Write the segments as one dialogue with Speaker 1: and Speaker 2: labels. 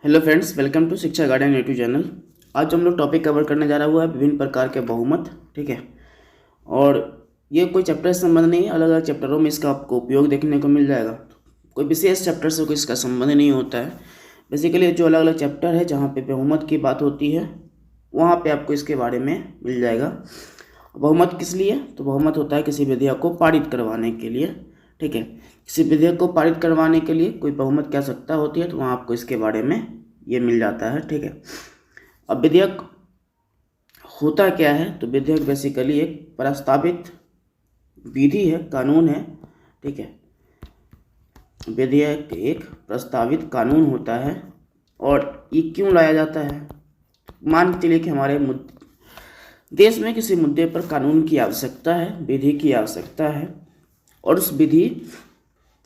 Speaker 1: Hello friends, welcome to शिक्षा garden YouTube channel. आज हम लोग टॉपिक कवर करने जा रहा हुआ है विभिन्न प्रकार के बहुमत। ठीक है। और ये कोई चैप्टर से संबंध नहीं है, अलग अलग चैप्टरों में इसका आपको उपयोग देखने को मिल जाएगा। कोई विशेष चैप्टर से कोई इसका संबंध नहीं होता है। बेसिकली जो अलग अलग चैप्टर है जहाँ पे बहुमत की बात होती है वहाँ पे आपको इसके बारे में मिल जाएगा। बहुमत किस लिए? तो बहुमत होता है किसी विधेयक को पारित करवाने के लिए। ठीक है। किसी विधेयक को पारित करवाने के लिए कोई बहुमत की आवश्यकता होती है, तो वहाँ आपको इसके बारे में ये मिल जाता है। ठीक है। अब विधेयक होता क्या है? तो विधेयक बेसिकली एक प्रस्तावित विधि है, कानून है। ठीक है। विधेयक एक प्रस्तावित कानून होता है। और ये क्यों लाया जाता है? मान के चलिए कि हमारे देश में किसी मुद्दे पर कानून की आवश्यकता है, विधि की आवश्यकता है, और उस विधि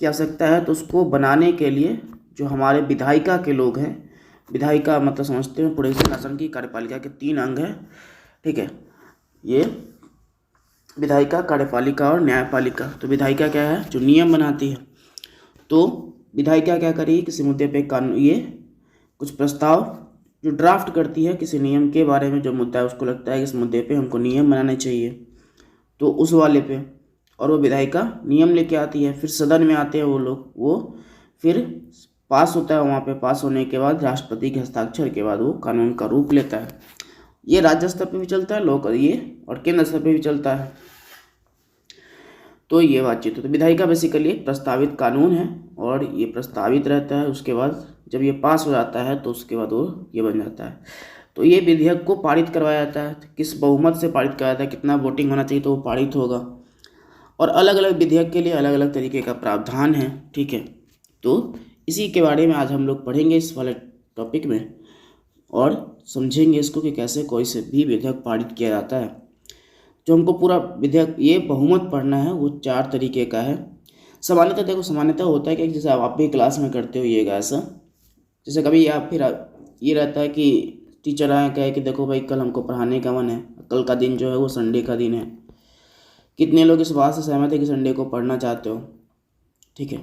Speaker 1: की आवश्यकता है तो उसको बनाने के लिए जो हमारे विधायिका के लोग हैं, विधायिका मतलब समझते हैं पूरे शासन की कार्यपालिका के 3 अंग हैं। ठीक है। ये विधायिका, कार्यपालिका और न्यायपालिका। तो विधायिका क्या है? जो नियम बनाती है। तो विधायिका क्या करेगी? किसी मुद्दे पे कानून, ये कुछ प्रस्ताव जो ड्राफ्ट करती है किसी नियम के बारे में, जो मुद्दा है उसको लगता है कि इस मुद्दे पे हमको नियम बनाने चाहिए, तो उस वाले पे, और वो विधायिका नियम लेके आती है। फिर सदन में आते हैं वो लोग, वो फिर पास होता है। वहाँ पे पास होने के बाद राष्ट्रपति के हस्ताक्षर के बाद वो कानून का रूप लेता है। ये राज्य स्तर पे भी चलता है, लोक ये, और केंद्र स्तर पे भी चलता है। तो ये बातचीत तो विधायिका बेसिकली एक प्रस्तावित कानून है, और ये प्रस्तावित रहता है। उसके बाद जब ये पास हो जाता है तो उसके बाद वो ये बन जाता है। तो ये विधेयक को पारित करवाया जाता है। किस बहुमत से पारित कराया जाता है, कितना वोटिंग होना चाहिए तो वो पारित होगा। और अलग अलग विधेयक के लिए अलग अलग तरीके का प्रावधान है। ठीक है। तो इसी के बारे में आज हम लोग पढ़ेंगे इस वाले टॉपिक में, और समझेंगे इसको कि कैसे कोई से भी विधेयक पारित किया जाता है। जो हमको पूरा विधेयक ये बहुमत पढ़ना है वो 4 तरीके का है। सामान्यतः देखो, सामान्यतः होता है कि जैसे आप भी क्लास में करते हो ये ऐसा, जैसे कभी आप फिर ये रहता है कि टीचर आए कहे कि देखो भाई कल हमको पढ़ाने का मन है, कल का दिन जो है वो संडे का दिन है। कितने लोग इस बात से सहमत है कि संडे को पढ़ना चाहते हो? ठीक है।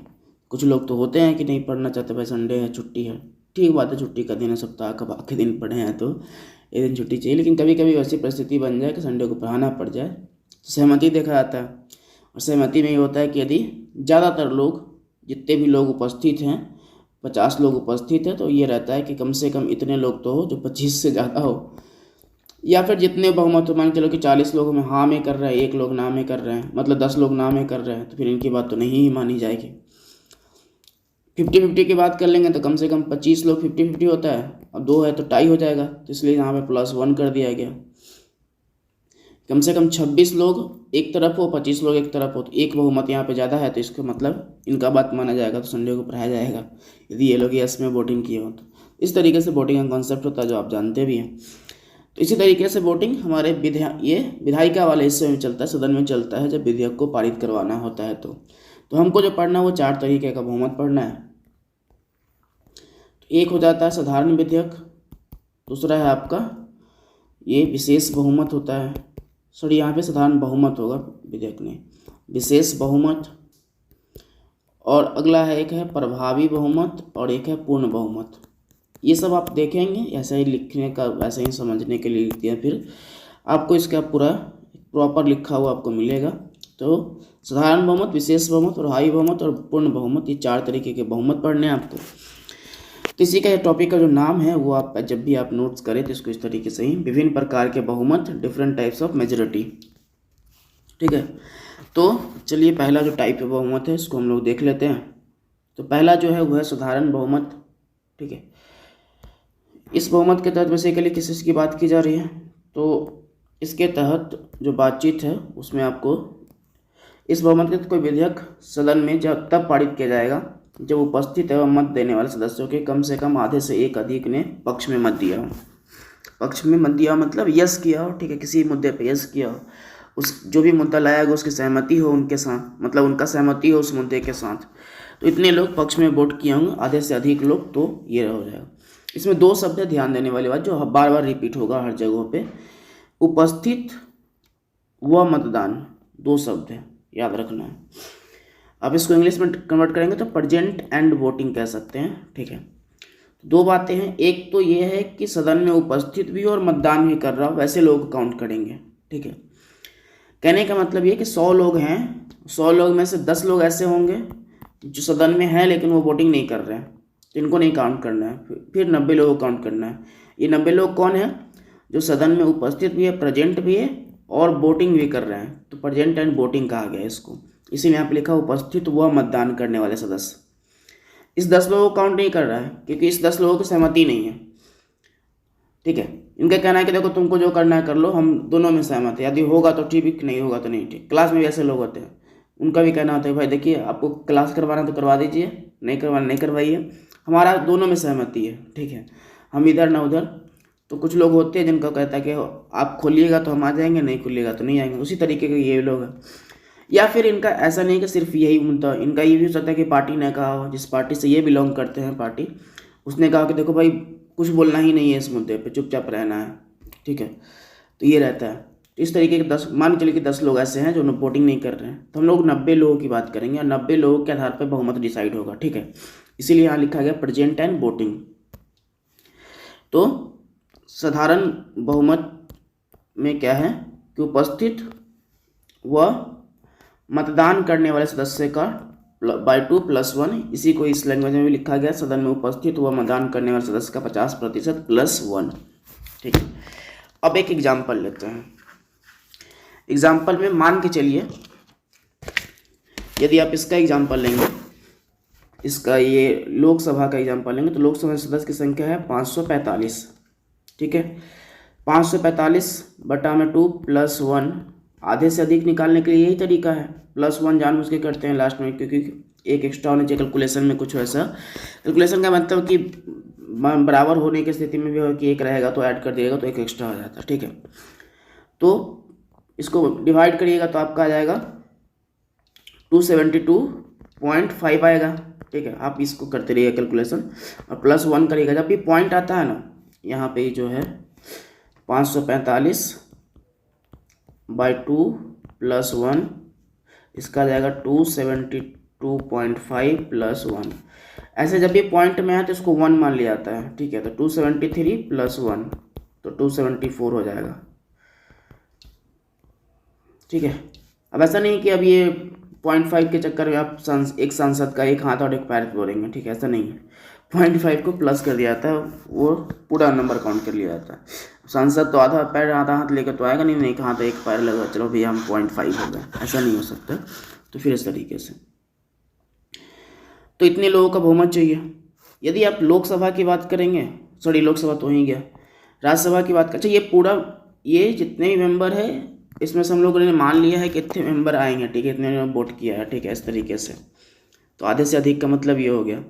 Speaker 1: कुछ लोग तो होते हैं कि नहीं पढ़ना चाहते, भाई संडे है, छुट्टी है। ठीक बात है, छुट्टी का दिन है, सप्ताह का बाकी दिन पढ़े हैं तो एक दिन छुट्टी चाहिए। लेकिन कभी कभी वैसी परिस्थिति बन जाए कि संडे को पढ़ाना पड़ जाए तो सहमति देखा जाता है। और सहमति में ये होता है कि यदि ज़्यादातर लोग, जितने भी लोग उपस्थित हैं, 50 लोग उपस्थित हैं, तो ये रहता है कि कम से कम इतने लोग तो हो जो 25 से ज़्यादा हो। या फिर जितने बहुमत मान के चलो कि 40 लोग में हाँ में कर रहे हैं, 1 लोग ना में कर रहे हैं, मतलब 10 लोग ना में कर रहे हैं, तो फिर इनकी बात तो नहीं ही मानी जाएगी। 50-50 की बात कर लेंगे तो कम से कम 25 लोग 50-50 होता है, और 2 है तो टाई हो जाएगा, तो इसलिए यहाँ पे +1 कर दिया गया। कम से कम 26 लोग एक तरफ हो, 25 लोग एक तरफ हो, तो एक बहुमत यहाँ पे ज़्यादा है, तो इसका मतलब इनका बात माना जाएगा, तो संडे को पढ़ाया जाएगा यदि ये लोग यस में वोटिंग किए हो तो। इस तरीके से वोटिंग का कॉन्सेप्ट होता है जो आप जानते भी हैं। तो इसी तरीके से वोटिंग हमारे ये विधायिका वाले हिस्से में चलता है, सदन में चलता है जब विधेयक को पारित करवाना होता है। तो हमको जो पढ़ना है वो 4 तरीके का बहुमत पढ़ना है। तो एक हो जाता है साधारण विधेयक, दूसरा है आपका ये विशेष बहुमत होता है, सॉरी यहाँ पे साधारण बहुमत होगा, विधेयक ने विशेष बहुमत, और अगला है एक है प्रभावी बहुमत, और एक है पूर्ण बहुमत। ये सब आप देखेंगे, ऐसा ही लिखने का, वैसे ही समझने के लिए लिखते हैं, फिर आपको इसका पूरा प्रॉपर लिखा हुआ आपको मिलेगा। तो साधारण बहुमत, विशेष बहुमत, प्रभावी बहुमत और पूर्ण बहुमत, ये 4 तरीके के बहुमत पढ़ने हैं आपको। तो इसी का टॉपिक का जो नाम है वो आप जब भी आप नोट्स करें तो इसको इस तरीके से ही, विभिन्न प्रकार के बहुमत, डिफरेंट टाइप्स ऑफ मेजोरिटी। ठीक है। तो चलिए पहला जो टाइप है बहुमत है इसको हम लोग देख लेते हैं। तो पहला जो है वो है साधारण बहुमत। ठीक है। इस बहुमत के तहत बेसिकली किस चीज़ की बात की जा रही है? तो इसके तहत जो बातचीत है उसमें आपको इस बहुमत के तहत कोई विधेयक सदन में जब तब पारित किया जाएगा जब उपस्थित एवं मत देने वाले सदस्यों के कम से कम आधे से एक अधिक ने पक्ष में मत दिया हो। पक्ष में मत दिया मतलब यस किया हो। ठीक है। किसी मुद्दे पे यस किया हो, उस जो भी मुद्दा लाया गया उसकी सहमति हो उनके साथ, मतलब उनका सहमति हो उस मुद्दे के साथ, तो इतने लोग पक्ष में वोट किए होंगे, आधे से अधिक लोग, तो ये हो जाएगा। इसमें 2 शब्द है, ध्यान देने वाली बात, जो बार बार रिपीट होगा हर जगहों पे, उपस्थित व मतदान, 2 शब्द है, याद रखना है। अब इसको इंग्लिश में कन्वर्ट करेंगे तो प्रेजेंट एंड वोटिंग कह सकते हैं। ठीक है। दो बातें हैं, एक तो ये है कि सदन में उपस्थित भी हो और मतदान भी कर रहा हो, वैसे लोग काउंट करेंगे। ठीक है, कहने का मतलब ये कि 100 लोग हैं, 100 लोग में से 10 लोग ऐसे होंगे जो सदन में हैं लेकिन वो वोटिंग नहीं कर रहे हैं, तो इनको नहीं काउंट करना है। फिर 90 लोगों को काउंट करना है। ये 90 लोग कौन है? जो सदन में उपस्थित भी है, प्रेजेंट भी है और वोटिंग भी कर रहे हैं, तो प्रेजेंट एंड वोटिंग कहा गया इसको। इसीलिए यहाँ पे लिखा उपस्थित व मतदान करने वाले सदस्य। इस 10 लोगों को काउंट नहीं कर रहा है क्योंकि इस 10 लोगों की सहमति नहीं है। ठीक है, इनका कहना है कि देखो तुमको जो करना है कर लो, हम दोनों में सहमत है, यदि होगा तो ठीक, नहीं होगा तो नहीं ठीक। क्लास में भी ऐसे लोग होते हैं, उनका भी कहना होता है भाई देखिए आपको क्लास करवाना तो करवा दीजिए, नहीं करवाना नहीं करवाइए, हमारा दोनों में सहमति है। ठीक है, हम इधर ना उधर। तो कुछ लोग होते हैं जिनका कहता है कि आप खोलिएगा तो हम आ जाएंगे, नहीं खोलिएगा तो नहीं आएंगे। उसी तरीके के ये लोग हैं। या फिर इनका ऐसा नहीं कि सिर्फ यही मुद्दा, इनका ये भी हो सकता है कि पार्टी ने कहा हो, जिस पार्टी से ये बिलोंग करते हैं पार्टी, उसने कहा कि देखो भाई कुछ बोलना ही नहीं है इस मुद्दे पे, चुपचाप रहना है। ठीक है, तो ये रहता है। तो इस तरीके के 10, मान के चलिए कि 10 लोग ऐसे हैं जो वोटिंग नहीं कर रहे हैं, तो हम लोग 90 लोगों की बात करेंगे और 90 लोगों के आधार पर बहुमत डिसाइड होगा। ठीक है, इसीलिए यहाँ लिखा गया प्रेजेंट एंड वोटिंग। तो साधारण बहुमत में क्या है कि उपस्थित व मतदान करने वाले सदस्य का /2 + 1, इसी को इस लैंग्वेज में भी लिखा गया, सदन में उपस्थित व मतदान करने वाले सदस्य का 50% +1। ठीक है, अब एक एग्जाम्पल लेते हैं। एग्जाम्पल में मान के चलिए, यदि आप इसका एग्जाम्पल लेंगे, इसका ये लोकसभा का एग्जाम्पल लेंगे, तो लोकसभा सदस्य की संख्या है 545। ठीक है, 545/2 + 1, आधे से अधिक निकालने के लिए यही तरीका है। +1 जानबूझ के करते हैं लास्ट में, क्योंकि एक एक्स्ट्रा होने चाहिए कैलकुलेशन में। कुछ वैसा कैलकुलेशन का मतलब कि बराबर होने की स्थिति में भी हो कि एक रहेगा तो ऐड कर दिएगा तो एक एक्स्ट्रा हो जाता है। ठीक है, तो इसको डिवाइड करिएगा तो आपका आ जाएगा 272.5 आएगा। ठीक है, आप इसको करते रहिए कैलकुलेशन और +1 करिएगा। जब भी पॉइंट आता है ना, यहाँ पे जो है 545/2 + 1, इसका आ जाएगा 272.5 + 1। ऐसे जब भी पॉइंट में है तो इसको 1 मान लिया जाता है। ठीक है, तो 273 + 1 तो 274 हो जाएगा। ठीक है, अब ऐसा नहीं कि अब ये 0.5 के चक्कर में आप एक सांसद का एक हाथ और एक पैर बोलेंगे। ठीक है, ऐसा नहीं है। 0.5 को प्लस कर दिया जाता है, वो पूरा नंबर काउंट कर लिया जाता है। सांसद तो आधा पैर आधा हाथ लेकर तो आएगा नहीं, एक हाथ एक पैर लगा चलो भैया हम 0.5 हो गए, ऐसा नहीं हो सकता। तो फिर इस तरीके से तो इतने लोगों का बहुमत चाहिए। यदि आप लोकसभा की बात करेंगे, सॉरी लोकसभा तो ही गया, राज्यसभा की बात कर, अच्छा ये पूरा ये जितने भी मेंबर है इसमें से हम लोगों ने मान लिया है कि इतने मेंबर आएंगे। ठीक है, इतने ने वोट किया है। ठीक है, इस तरीके से तो आधे से अधिक का मतलब ये हो गया।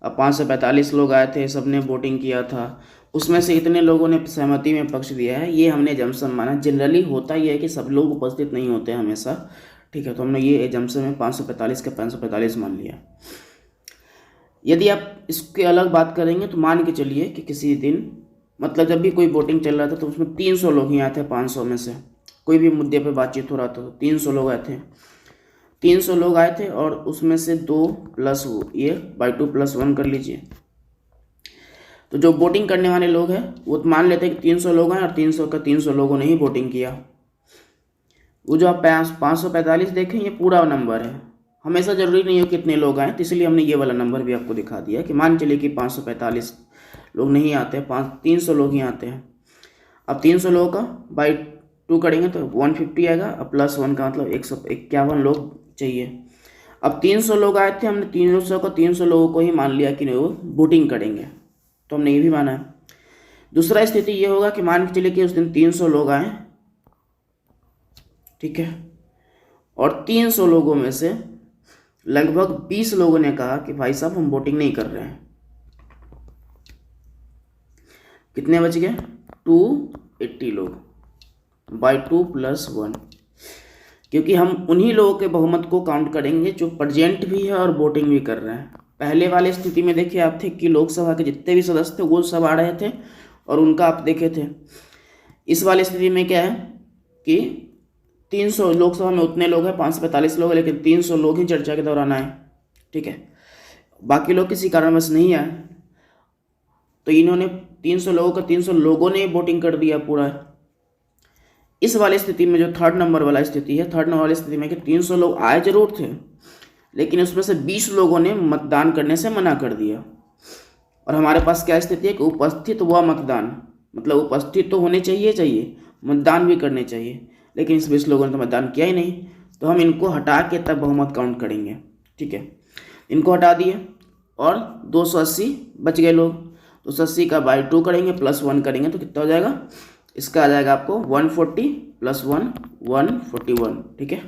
Speaker 1: अब 545 लोग आए थे, सबने वोटिंग किया था, उसमें से इतने लोगों ने सहमति में पक्ष दिया है, ये हमने एजम्पशन माना। जनरली होता ये है कि सब लोग उपस्थित नहीं होते हैं हमेशा। ठीक है, तो हमने ये एजम्पशन में 545 का 545 मान लिया। यदि आप इसके अलग बात करेंगे तो मान के चलिए कि किसी दिन, मतलब जब भी कोई वोटिंग चल रहा था तो उसमें 300 लोग ही आए थे 500 में से, कोई भी मुद्दे पर बातचीत हो रहा था तो 300 लोग आए थे। 300 लोग आए थे और उसमें से 2 + ये /2 + 1 कर लीजिए। तो जो वोटिंग करने वाले लोग हैं वो मान लेते हैं कि 300 लोग हैं और 300 लोगों ने ही वोटिंग किया। वो जो आप 545 देखें ये पूरा नंबर है, हमेशा ज़रूरी नहीं हो कि इतने लोग आएँ, तो इसलिए हमने ये वाला नंबर भी आपको दिखा दिया कि मान चलिए कि 545 लोग नहीं आते, 300 लोग ही आते हैं। अब 300 लोगों का /2 करेंगे तो 150 आएगा, अब +1 का मतलब 151 लोग चाहिए। अब 300 लोग आए थे, हमने 300 लोगों को ही मान लिया कि नहीं वो वोटिंग करेंगे, तो हमने ये भी माना है। दूसरा स्थिति ये होगा कि मान के चलिए कि उस दिन 300 लोग आए। ठीक है, और 300 लोगों में से लगभग 20 लोगों ने कहा कि भाई साहब हम वोटिंग नहीं कर रहे हैं। कितने बच गए? 280 लोग /2 + 1, क्योंकि हम उन्हीं लोगों के बहुमत को काउंट करेंगे जो प्रेजेंट भी है और वोटिंग भी कर रहे हैं। पहले वाले स्थिति में देखिए आप थे कि लोकसभा के जितने भी सदस्य थे वो सब आ रहे थे और उनका आप देखे थे। इस वाली स्थिति में क्या है कि 300 लोकसभा में उतने लोग हैं, 545 लोग हैं, लेकिन 300 लोग ही चर्चा के दौरान आए। ठीक है, बाकी लोग किसी कारणवश नहीं आए। तो इन्होंने 300 लोगों का 300 लोगों ने वोटिंग कर दिया पूरा। इस वाली स्थिति में जो थर्ड नंबर वाला स्थिति है, थर्ड नंबर वाली स्थिति में कि 300 लोग आए जरूर थे, लेकिन उसमें से 20 लोगों ने मतदान करने से मना कर दिया। और हमारे पास क्या स्थिति है कि उपस्थित हुआ मतदान, मतलब उपस्थित तो होने चाहिए, मतदान भी करने चाहिए, लेकिन इस 20 लोगों ने तो मतदान किया ही नहीं। तो हम इनको हटा के तब बहुमत काउंट करेंगे। ठीक है, इनको हटा दिए और 280 बच गए लोग। 280 का बाई 2 करेंगे प्लस 1 करेंगे तो कितना हो जाएगा, इसका आ जाएगा आपको 140 प्लस 1 141। ठीक है,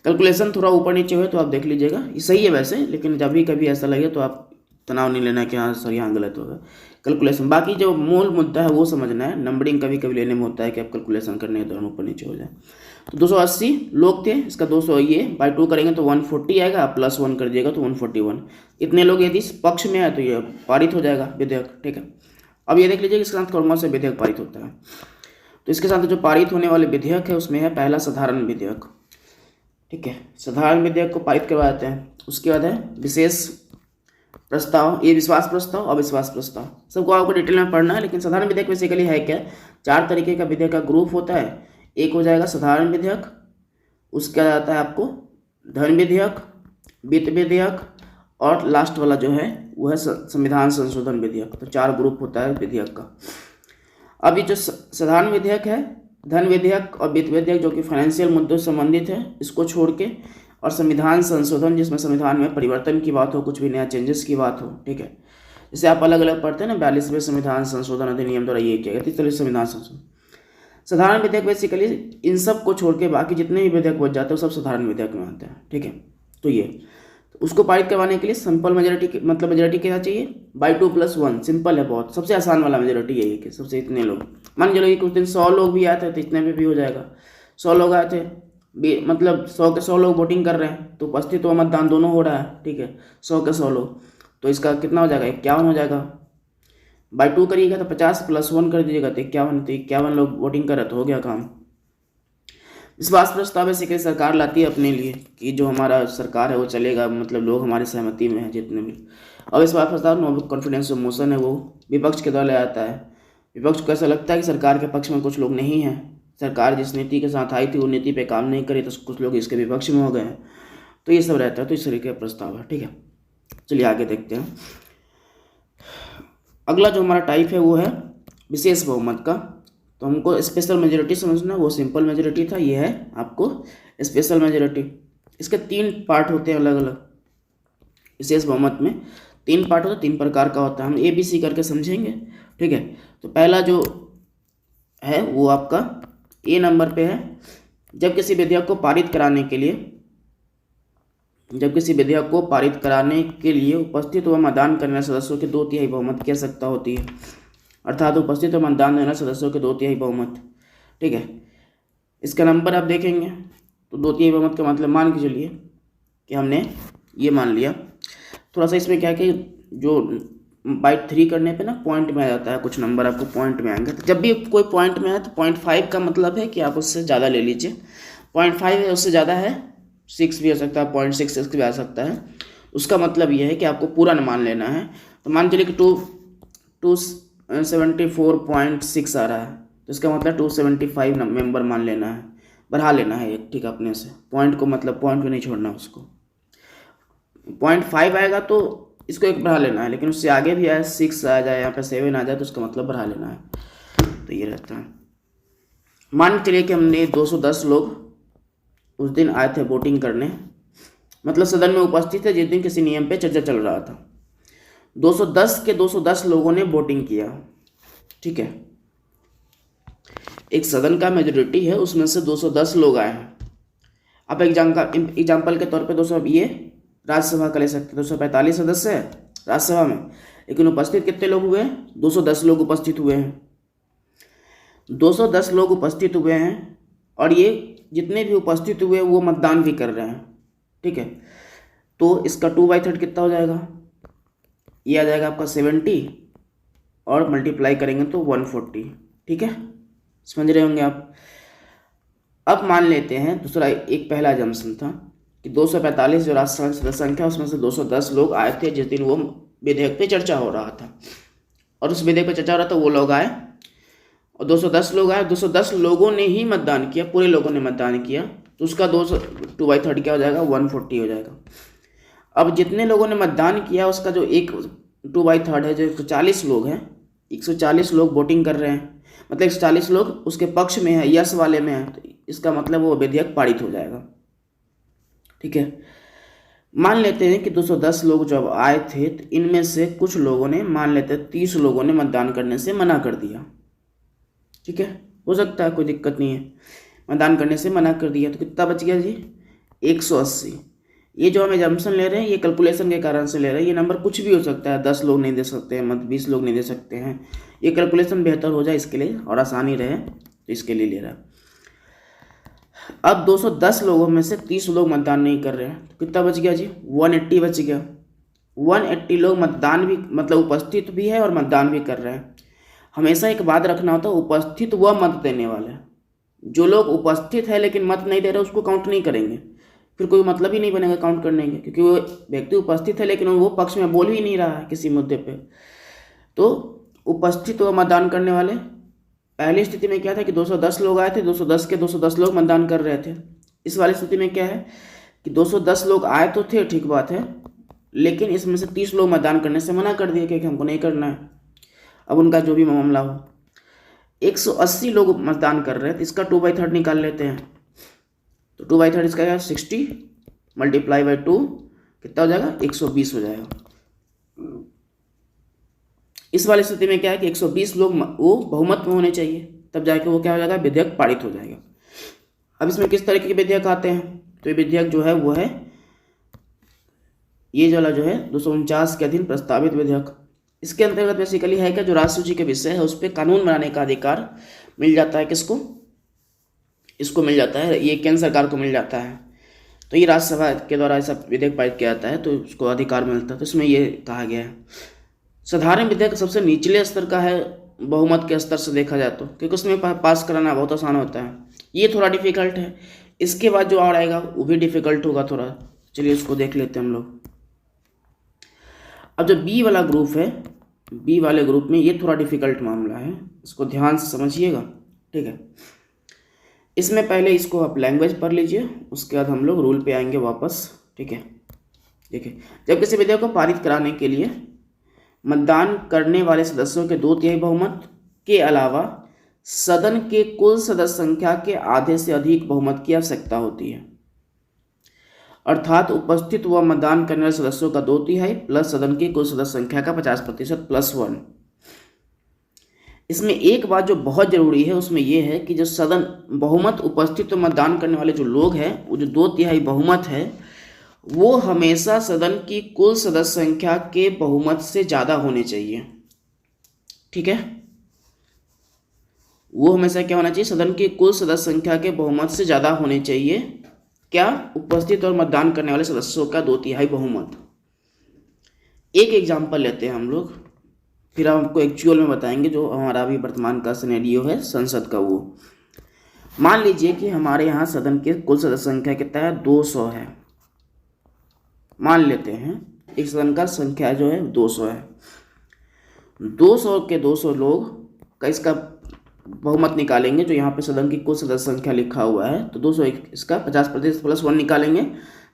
Speaker 1: कैलकुलेशन थोड़ा ऊपर नीचे हुए तो आप देख लीजिएगा, ये सही है वैसे, लेकिन जब भी कभी ऐसा लगे तो आप तनाव नहीं लेना कि हाँ सर यहाँ गलत होगा। कैलकुलेशन बाकी जो मूल मुद्दा है वो समझना है। नंबरिंग कभी कभी लेने में होता है कि आप कैलकुलेशन करने के दौरान ऊपर नीचे हो जाए। तो 280 लोग थे, इसका 200 ये बाई 2 करेंगे तो 140 आएगा, प्लस 1 कर दिएगा तो 141। इतने लोग यदि इस पक्ष में आए तो ये पारित हो जाएगा विधेयक। ठीक है, अब ये देख लीजिए इसके साथ कौन से विधेयक पारित होता है। तो इसके साथ जो पारित होने वाले विधेयक है उसमें है पहला साधारण विधेयक। ठीक है, साधारण विधेयक को पारित करवाते हैं। उसके बाद है विशेष प्रस्ताव, ये विश्वास प्रस्ताव, अविश्वास प्रस्ताव, सबको आपको डिटेल में पढ़ना है। लेकिन साधारण विधेयक बेसिकली है क्या, 4 तरीके का विधेयक का ग्रुप होता है। एक हो जाएगा साधारण विधेयक, उसके बाद आता है आपको धन विधेयक, वित्त विधेयक, और लास्ट वाला जो है वो है संविधान संशोधन विधेयक। तो 4 ग्रुप होता है विधेयक का। अब ये जो साधारण विधेयक है, धन विधेयक और वित्त विधेयक जो कि फाइनेंशियल मुद्दों से संबंधित है, इसको छोड़ के, और संविधान संशोधन जिसमें संविधान में परिवर्तन की बात हो, कुछ भी नया चेंजेस की बात हो। ठीक है, जैसे आप अलग अलग पढ़ते हैं ना, 42वें संविधान संशोधन अधिनियम द्वारा ये किया गया, 43 संविधान संशोधन। साधारण विधेयक बेसिकली इन सब को छोड़ के बाकी जितने भी विधेयक बच जाते हैं सब साधारण विधेयक में आते हैं। ठीक है, तो ये तो उसको पारित करवाने के लिए सिंपल मेजोरिटी, मतलब मेजोरिटी क्या चाहिए, बाई 2 प्लस 1। सिंपल है बहुत, सबसे आसान वाला मेजोरिटी यही कि सबसे इतने लोग, मान चलो कि कुछ दिन 100 लोग भी आते हैं तो इतने में भी हो जाएगा। 100 लोग आए थे, मतलब 100 के 100 लोग वोटिंग कर रहे हैं तो उपस्थित व मतदान दोनों हो रहा है। ठीक है, 100 के 100 लोग, तो इसका कितना हो जाएगा, 51 हो जाएगा। बाई 2 करिएगा तो 50 प्लस 1 कर दीजिएगा तो 51, तो 51 लोग वोटिंग कर रहे तो हो गया काम। विश्वास प्रस्ताव बेसिकली सरकार लाती है अपने लिए कि जो हमारा सरकार है वो चलेगा, मतलब लोग हमारी सहमति में हैं जितने भी। और विश्वास प्रस्ताव नो कॉन्फिडेंस मोशन है, वो विपक्ष के द्वारा आता है। विपक्ष को ऐसा लगता है कि सरकार के पक्ष में कुछ लोग नहीं हैं, सरकार जिस नीति के साथ आई थी वो नीति पे काम नहीं करी तो कुछ लोग इसके विपक्ष में हो गए हैं, तो ये सब रहता है। तो इस तरीके का प्रस्ताव है। ठीक है, चलिए आगे देखते हैं। अगला जो हमारा टाइप है वो है विशेष बहुमत का। तो हमको स्पेशल मेजोरिटी समझना, वो सिंपल मेजोरिटी था, ये है आपको स्पेशल मेजोरिटी। इसके 3 पार्ट होते हैं अलग अलग। विशेष बहुमत में 3 पार्ट होता है, 3 प्रकार का होता है, हम ABC करके समझेंगे। ठीक है, तो पहला जो है वो आपका A नंबर पे है। जब किसी विधेयक को पारित कराने के लिए उपस्थित व मतदान करने वाले सदस्यों के 2/3 बहुमत की आवश्यकता होती है, अर्थात उपस्थित व मतदान देने वाले सदस्यों के 2/3 बहुमत। ठीक है, इसका नंबर आप देखेंगे तो 2/3 बहुमत का मतलब मान के चलिए कि हमने ये मान लिया। थोड़ा सा इसमें क्या है कि जो बाई 3 करने पे ना पॉइंट में आ जाता है, कुछ नंबर आपको पॉइंट में आएंगे। तो जब भी कोई पॉइंट में आए तो 0.5 का मतलब है कि आप उससे ज़्यादा ले लीजिए। 0.5 है, उससे ज़्यादा है 6 भी हो सकता है, 0.66 भी आ सकता है। उसका मतलब ये है कि आपको पूरा मान लेना है। तो मान चलिए कि 274.6 आ रहा है, तो इसका मतलब 275 मेंबर मान लेना है, बढ़ा लेना है एक। ठीक अपने से पॉइंट को, मतलब पॉइंट को नहीं छोड़ना उसको। 0.5 आएगा तो इसको एक बढ़ा लेना है, लेकिन उससे आगे भी आए 6 आ जाए, यहाँ पे 7 आ जाए तो उसका मतलब बढ़ा लेना है। तो ये रहता है। मान चलिए कि हमने 210 लोग उस दिन आए थे वोटिंग करने, मतलब सदन में उपस्थित थे जिस दिन किसी नियम पे चर्चा चल रहा था। 210 के 210 लोगों ने वोटिंग किया। ठीक है, एक सदन का मेजोरिटी है, उसमें से 210 लोग आए हैं। आप एग्जाम्पल के तौर पे 200 ये राज्यसभा का ले सकते हैं, 245 सदस्य है राज्यसभा में, लेकिन उपस्थित कितने लोग हुए हैं, 210 लोग उपस्थित हुए हैं। 210 लोग उपस्थित हुए हैं और ये जितने भी उपस्थित हुए वो मतदान भी कर रहे हैं। ठीक है, तो इसका 2/3 कितना हो जाएगा, ये आ जाएगा आपका 70 और मल्टीप्लाई करेंगे तो 140। ठीक है, समझ रहे होंगे आप। अब मान लेते हैं दूसरा, एक पहला जंक्शन था कि 245 जो राष्ट्रसभा सदस्य संख्या उसमें से 210 लोग आए थे जिस दिन वो विधेयक पे चर्चा हो रहा था, और उस विधेयक पे चर्चा हो रहा था, वो लोग आए और 210 लोग आए, 210 लोगों ने ही मतदान किया, पूरे लोगों ने मतदान किया, तो उसका 2/3 क्या हो जाएगा, 140 हो जाएगा। अब जितने लोगों ने मतदान किया उसका जो 2/3 है, जो 140 लोग हैं, 140 लोग वोटिंग कर रहे हैं, मतलब 140 लोग उसके पक्ष में है, यस वाले में है, तो इसका मतलब वो विधेयक पारित हो जाएगा। ठीक है, मान लेते हैं कि 210 लोग जब आए थे तो इनमें से कुछ लोगों ने, मान लेते हैं 30 लोगों ने मतदान करने से मना कर दिया। ठीक है, हो सकता है, कोई दिक्कत नहीं है, मतदान करने से मना कर दिया, तो कितना बच गया जी, 180। ये जो हम एजम्पशन ले रहे हैं ये कैलकुलेशन के कारण से ले रहे हैं, ये नंबर कुछ भी हो सकता है, 10 लोग नहीं दे सकते हैं, 20 लोग नहीं दे सकते हैं, ये कैलकुलेशन बेहतर हो जाए इसके लिए और आसानी रहे, तो इसके लिए ले रहा है। अब 210 लोगों में से 30 लोग मतदान नहीं कर रहे हैं, तो कितना बच गया जी, 180 बच गया। 180 लोग मतदान भी, मतलब उपस्थित भी है और मतदान भी कर रहे हैं। हमेशा एक बात रखना होता है, उपस्थित वह मत देने वाले, जो लोग उपस्थित है लेकिन मत नहीं दे रहे उसको काउंट नहीं करेंगे, फिर कोई मतलब ही नहीं बनेगा काउंट करने के, क्योंकि वो व्यक्ति उपस्थित है लेकिन वो पक्ष में बोल ही नहीं रहा है किसी मुद्दे पे। तो उपस्थित व मतदान करने वाले, पहली स्थिति में क्या था कि 210 लोग आए थे, 210 के 210 लोग मतदान कर रहे थे। इस वाली स्थिति में क्या है कि 210 लोग आए तो थे, ठीक बात है, लेकिन इसमें से 30 लोग मतदान करने से मना कर दिए कि हमको नहीं करना है। अब उनका जो भी मामला हो, 180 लोग मतदान कर रहे हैं, तो इसका 2/3 निकाल लेते हैं, तो 2/3 इसका क्या, 60 × 2 कितना हो जाएगा, 120 हो जाएगा। इस वाली स्थिति में क्या है कि 120 लोग वो बहुमत में होने चाहिए, तब जाके वो क्या हो जाएगा, विधेयक पारित हो जाएगा। अब इसमें किस तरीके के विधेयक आते हैं, तो ये विधेयक जो है वो है ये वाला जो है 249 के अधीन प्रस्तावित विधेयक। इसके अंतर्गत बेसिकली है क्या, जो राज्य सूची के विषय है उस पर कानून बनाने का अधिकार मिल जाता है, किसको, इसको मिल जाता है, ये केंद्र सरकार को मिल जाता है। तो ये राज्यसभा के द्वारा ऐसा विधेयक पारित किया जाता है तो उसको अधिकार मिलता है। तो इसमें ये कहा गया है साधारण विधेयक सबसे निचले स्तर का है बहुमत के स्तर से देखा जाए तो, क्योंकि उसमें पास कराना बहुत आसान होता है, ये थोड़ा डिफिकल्ट है। इसके बाद जो और आएगा वो भी डिफिकल्ट होगा थोड़ा, चलिए उसको देख लेते हैं हम लोग। अब जो बी वाला ग्रुप है, बी वाले ग्रुप में ये थोड़ा डिफिकल्ट मामला है, इसको ध्यान से समझिएगा। ठीक है, इसमें पहले इसको आप लैंग्वेज पढ़ लीजिए, उसके बाद हम लोग रूल पे आएंगे वापस। ठीक है, देखिए, जब किसी विधेयक को पारित कराने के लिए मतदान करने वाले सदस्यों के 2/3 बहुमत के अलावा सदन के कुल सदस्य संख्या के आधे से अधिक बहुमत की आवश्यकता होती है, अर्थात उपस्थित व मतदान करने वाले सदस्यों का 2/3 प्लस सदन की कुल सदस्य संख्या का 50% +1। इसमें एक बात जो बहुत जरूरी है उसमें यह है कि जो सदन बहुमत उपस्थित व मतदान करने वाले जो लोग हैं, वो जो 2/3 बहुमत है वो हमेशा सदन की कुल सदस्य संख्या के बहुमत से ज़्यादा होने चाहिए। ठीक है, वो हमेशा क्या होना चाहिए, सदन की कुल सदस्य संख्या के बहुमत से ज़्यादा होने चाहिए, क्या, उपस्थित और मतदान करने वाले सदस्यों का 2/3 बहुमत। एक एग्जाम्पल लेते हैं हम लोग, फिर हम आपको एक्चुअल में बताएंगे जो हमारा अभी वर्तमान का सिनेरियो है संसद का। वो मान लीजिए कि हमारे यहाँ सदन के कुल सदस्य संख्या कितना है, 200 है, मान लेते हैं एक सदन का संख्या जो है 200 है, 200 के 200 लोग का इसका बहुमत निकालेंगे, जो यहाँ पे सदन की कुल सदस्य संख्या लिखा हुआ है, तो 200 इसका 50% +1 निकालेंगे,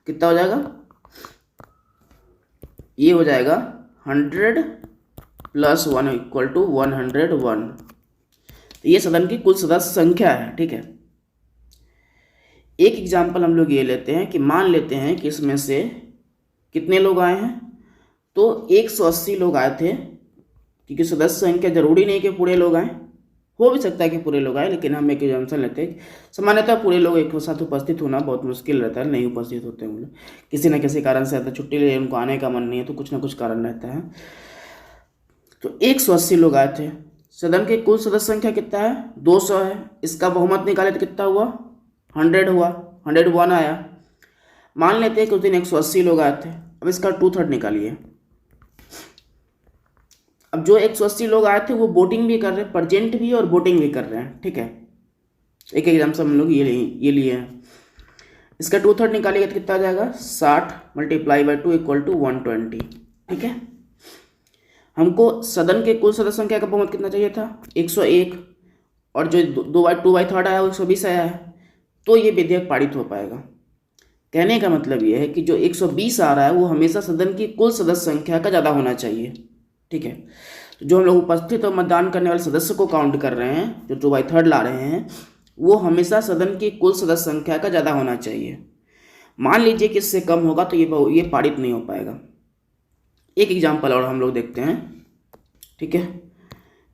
Speaker 1: कितना हो जाएगा, ये हो जाएगा 100 + 1 = 101। ये सदन की कुल सदस्य संख्या है। ठीक है, एक एग्जाम्पल हम लोग ये लेते हैं कि मान लेते हैं कि इसमें से कितने लोग आए हैं, तो 180 लोग आए थे, क्योंकि सदस्य संख्या जरूरी नहीं कि पूरे लोग आए, हो भी सकता है कि पूरे लोग आए, लेकिन हम एक एग्जाम्पल लेते हैं। सामान्यतः पूरे लोग एक साथ उपस्थित होना बहुत मुश्किल रहता है, नहीं उपस्थित होते हैं वो लोग, किसी न किसी कारण से, छुट्टी ले उनको आने का मन नहीं है, तो कुछ ना कुछ कारण रहता है। तो 180 लोग आए थे, सदन की कुल सदस्य संख्या कितना है, 200 है, इसका बहुमत निकाले तो कितना हुआ, 100 हुआ, 101 आया। मान लेते हैं कि उस दिन 180 लोग आए थे, अब इसका 2/3 निकालिए। अब जो 180 लोग आए थे वो वोटिंग भी कर रहे हैं, प्रेजेंट भी और वोटिंग भी कर रहे हैं। ठीक है, एक एग्जाम्पल हम लोग ये लिए हैं, इसका 2/3 निकालिएगा तो कितना आ जाएगा, 60 × 2 = 120। ठीक है, हमको सदन के कुल सदस्य संख्या का बहुमत कितना चाहिए था, 101, और जो 2/3 आया वो 120 आया है, तो ये विधेयक पारित हो पाएगा। कहने का मतलब ये है कि जो 120 आ रहा है वो हमेशा सदन की कुल सदस्य संख्या का ज़्यादा होना चाहिए, ठीक है। तो जो हम लोग उपस्थित और मतदान करने वाले सदस्य को काउंट कर रहे हैं, जो 2/3 ला रहे हैं, वो हमेशा सदन की कुल सदस्य संख्या का ज़्यादा होना चाहिए। मान लीजिए कि इससे कम होगा तो ये पारित नहीं हो पाएगा। एक एग्जाम्पल और हम लोग देखते हैं, ठीक है।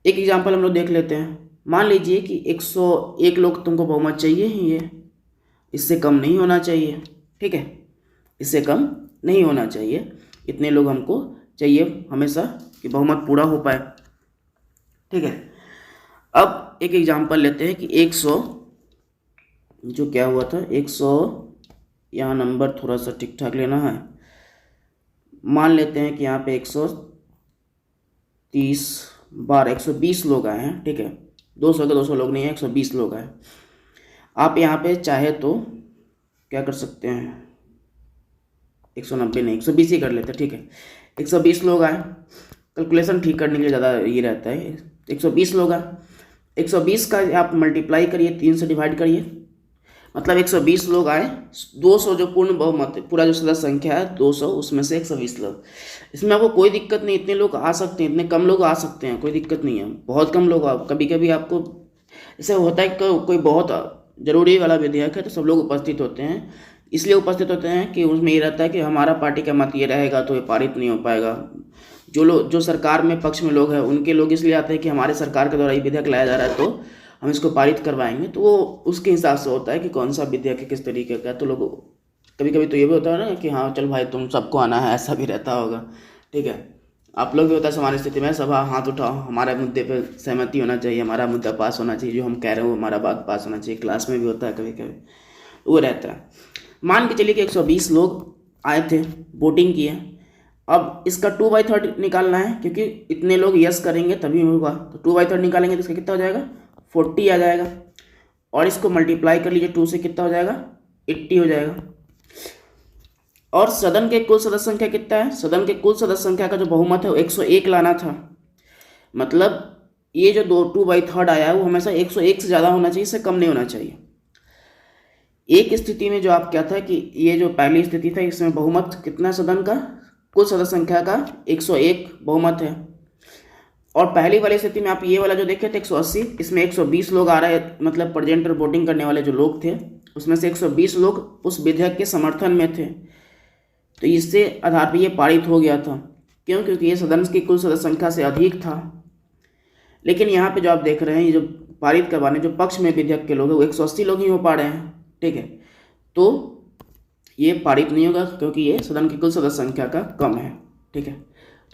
Speaker 1: एक एग्जाम्पल हम लोग देख लेते हैं। मान लीजिए कि 101 लोग तुमको बहुमत चाहिए ही, ये इससे कम नहीं होना चाहिए, ठीक है, इससे कम नहीं होना चाहिए, इतने लोग हमको चाहिए हमेशा कि बहुमत पूरा हो पाए, ठीक है। अब एक एग्जाम्पल लेते हैं कि 100, जो क्या हुआ था 100, यहाँ नंबर थोड़ा सा ठीक ठाक लेना है। मान लेते हैं कि यहाँ पे 130 बार 120 लोग आए हैं, ठीक है, 200 के 200 लोग नहीं है, 120 लोग आए। आप यहाँ पे चाहे तो क्या कर सकते हैं, 190 नहीं 120 ही कर लेते हैं, ठीक है। 120 लोग आए, कैलकुलेशन ठीक करने के लिए ज़्यादा ये रहता है। 120 लोग आए, 120 का आप मल्टीप्लाई करिए, 3 से डिवाइड करिए, मतलब 120 लोग आए, 200 जो पूर्ण बहुमत पूरा जो सदस्य संख्या है 200, उसमें से 120 लोग। इसमें आपको कोई दिक्कत नहीं, इतने लोग आ सकते हैं, इतने कम लोग आ सकते हैं, कोई दिक्कत नहीं है। बहुत कम लोग कभी कभी आपको ऐसा होता है कि कोई बहुत ज़रूरी वाला विधेयक है तो सब लोग उपस्थित होते हैं, इसलिए उपस्थित होते हैं कि उसमें ये रहता है कि हमारा पार्टी का मत ये रहेगा तो ये पारित नहीं हो पाएगा। जो सरकार में पक्ष में लोग हैं उनके लोग इसलिए आते हैं कि हमारे सरकार के द्वारा ये विधेयक लाया जा रहा है तो हम इसको पारित करवाएंगे, तो वो उसके हिसाब से होता है कि कौन सा विधेयक है, किस तरीके का। तो लोग कभी कभी तो ये भी होता है ना कि हाँ चल भाई तुम सबको आना है, ऐसा भी रहता होगा, ठीक है। आप लोग भी होता है सामान्य स्थिति में, सब हाथ उठाओ, हमारे मुद्दे पे सहमति होना चाहिए, हमारा मुद्दा पास होना चाहिए, जो हम कह रहे हो हमारा बात पास होना चाहिए। क्लास में भी होता है कभी कभी, वो रहता है। मान के चलिए कि 120 लोग आए थे, वोटिंग किए। अब इसका 2/3 निकालना है, क्योंकि इतने लोग यस करेंगे तभी होगा, तो 2/3 निकालेंगे तो इसका कितना हो जाएगा, 40 आ जाएगा, और इसको मल्टीप्लाई कर लीजिए 2 से, कितना हो जाएगा, 80 हो जाएगा। और सदन के कुल सदस्य संख्या कितना है, सदन के कुल सदस्य संख्या का जो बहुमत है वो 101 लाना था। मतलब ये जो 2/3 आया है वो हमेशा 101 से ज़्यादा होना चाहिए, इससे कम नहीं होना चाहिए। एक स्थिति में जो आप क्या था कि ये जो पहली स्थिति था इसमें बहुमत कितना, सदन का कुल सदस्य संख्या का 101 बहुमत है। और पहली वाली स्थिति में आप ये वाला जो देखे थे 180, इसमें 120 लोग आ रहे हैं, मतलब प्रेजेंट वोटिंग करने वाले जो लोग थे उसमें से 120 लोग उस विधेयक के समर्थन में थे, तो इससे आधार पर ये पारित हो गया था। क्यों, क्योंकि ये सदन की कुल सदस्य संख्या से अधिक था। लेकिन यहाँ पे जो आप देख रहे हैं, ये जो पारित करवाने जो पक्ष में विधेयक के लोग हैं वो 180 लोग ही हो पा रहे हैं, ठीक है। तो ये पारित नहीं होगा क्योंकि ये सदन की कुल सदस्य संख्या का कम है, ठीक है।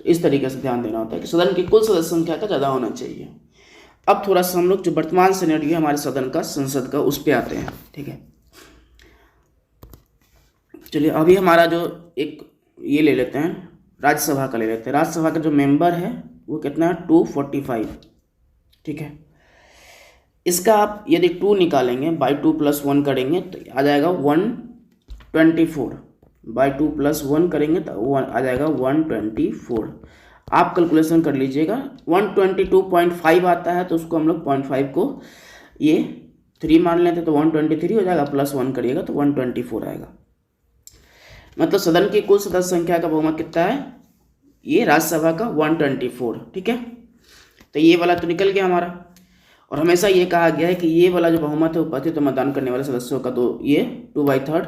Speaker 1: तो इस तरीके से ध्यान देना होता है कि सदन की कुल सदस्य संख्या का ज़्यादा होना चाहिए। अब थोड़ा सा हम लोग जो वर्तमान सिनेरियो है हमारे सदन का, संसद का, उस पर आते हैं, ठीक है। चलिए अभी हमारा जो एक ये ले लेते हैं, राज्यसभा का ले लेते हैं। राज्यसभा का जो मेंबर है वो कितना है, 245, ठीक है। इसका आप यदि 2 निकालेंगे, बाई 2 + 1 करेंगे तो आ जाएगा 124, बाई 2 + 1 करेंगे तो आ जाएगा 124। आप कैलकुलेशन कर लीजिएगा, 122.5 आता है तो उसको हम लोग 0.5 को ये 3 मान लेते तो 123 हो जाएगा, +1 करिएगा तो 124 आएगा। मतलब सदन की कुल सदस्य संख्या का बहुमत कितना है, ये राज्यसभा का 124, ठीक है। तो ये वाला तो निकल गया हमारा। और हमेशा ये कहा गया है कि ये वाला जो बहुमत है उपस्थित मतदान करने वाले सदस्यों का, तो ये 2/3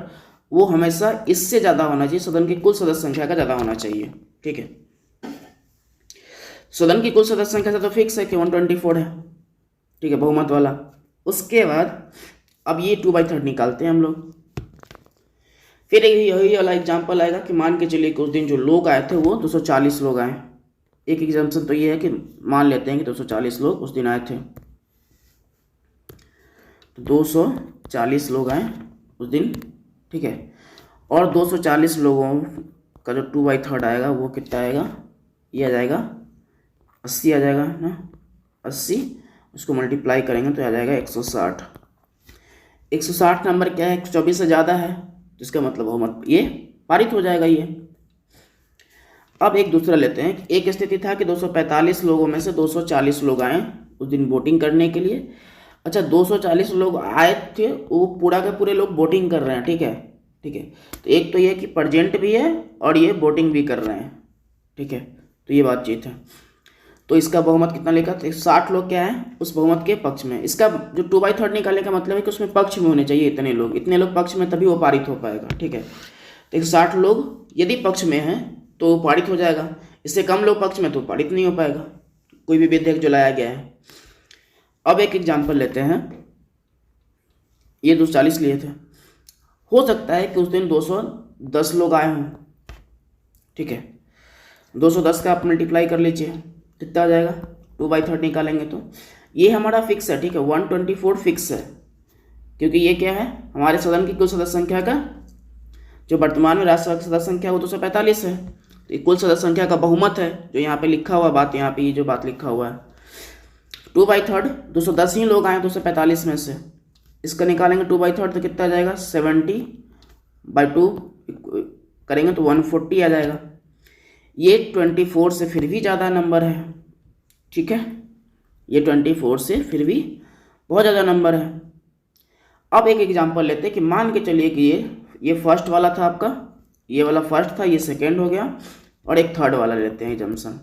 Speaker 1: वो हमेशा इससे ज़्यादा होना चाहिए, सदन की कुल सदस्य संख्या का ज़्यादा होना चाहिए, ठीक है। सदन की कुल सदस्य संख्या से तो फिक्स है कि 124 है, ठीक है, बहुमत वाला। उसके बाद अब ये 2/3 निकालते हैं हम लोग। फिर यही वाला एग्जाम्पल आएगा कि मान के चलिए कि उस दिन जो लोग आए थे वो 240 लोग आए। एक एग्जाम्पल तो ये है कि मान लेते हैं कि 240 लोग उस दिन आए थे, तो 240 लोग आए उस दिन, ठीक है। और 240 लोगों का जो 2/3 आएगा वो कितना आएगा, ये आ जाएगा 80 आ जाएगा ना, 80, उसको मल्टीप्लाई करेंगे तो आ जाएगा 160। 160 नंबर क्या है, 124 से ज़्यादा है, जिसका मतलब बहुमत ये पारित हो जाएगा ये। अब एक दूसरा लेते हैं। एक स्थिति था कि 245 लोगों में से 240 लोग आए उस दिन वोटिंग करने के लिए। अच्छा, 240 लोग आए थे, वो पूरा के पूरे लोग वोटिंग कर रहे हैं, ठीक है, ठीक है। तो एक तो ये कि प्रजेंट भी है और ये वोटिंग भी कर रहे हैं, ठीक है। तो ये बातचीत है। तो इसका बहुमत कितना लेगा? तो 60 लोग क्या है उस बहुमत के पक्ष में। इसका जो 2/3 निकालने का मतलब है कि उसमें पक्ष में होने चाहिए इतने लोग पक्ष में, तभी वो पारित हो पाएगा, ठीक है। तो 60 लोग यदि पक्ष में हैं तो पारित हो जाएगा, इससे कम लोग पक्ष में तो पारित नहीं हो पाएगा कोई भी विधेयक जो लाया गया है। अब एक एग्जाम्पल लेते हैं। ये 240 लिए थे, हो सकता है कि उस दिन 210 लोग आए हों, ठीक है। 210 का आप मल्टीप्लाई कर लीजिए, कितना आ जाएगा? 2/3 निकालेंगे तो ये हमारा फिक्स है, ठीक है। 124 फिक्स है, क्योंकि ये क्या है हमारे सदन की कुल सदस्य संख्या का, जो वर्तमान में राज्यसभा की सदस्य संख्या वो 245 है। तो कुल सदस्य संख्या का बहुमत है, जो यहाँ पे लिखा हुआ बात, यहाँ पे ये जो बात लिखा हुआ है 2/3, 210 ही लोग आए 245 में से। इसका निकालेंगे 2/3 तो कितना आ जाएगा? 70/2 करेंगे तो 140 आ जाएगा। ये 24 से फिर भी ज़्यादा नंबर है, ठीक है। ये 24 से फिर भी बहुत ज़्यादा नंबर है। अब एक एग्जांपल लेते हैं कि मान के चलिए कि ये फर्स्ट वाला था आपका, ये वाला फर्स्ट था, ये सेकंड हो गया, और एक थर्ड वाला लेते हैं जंक्शन,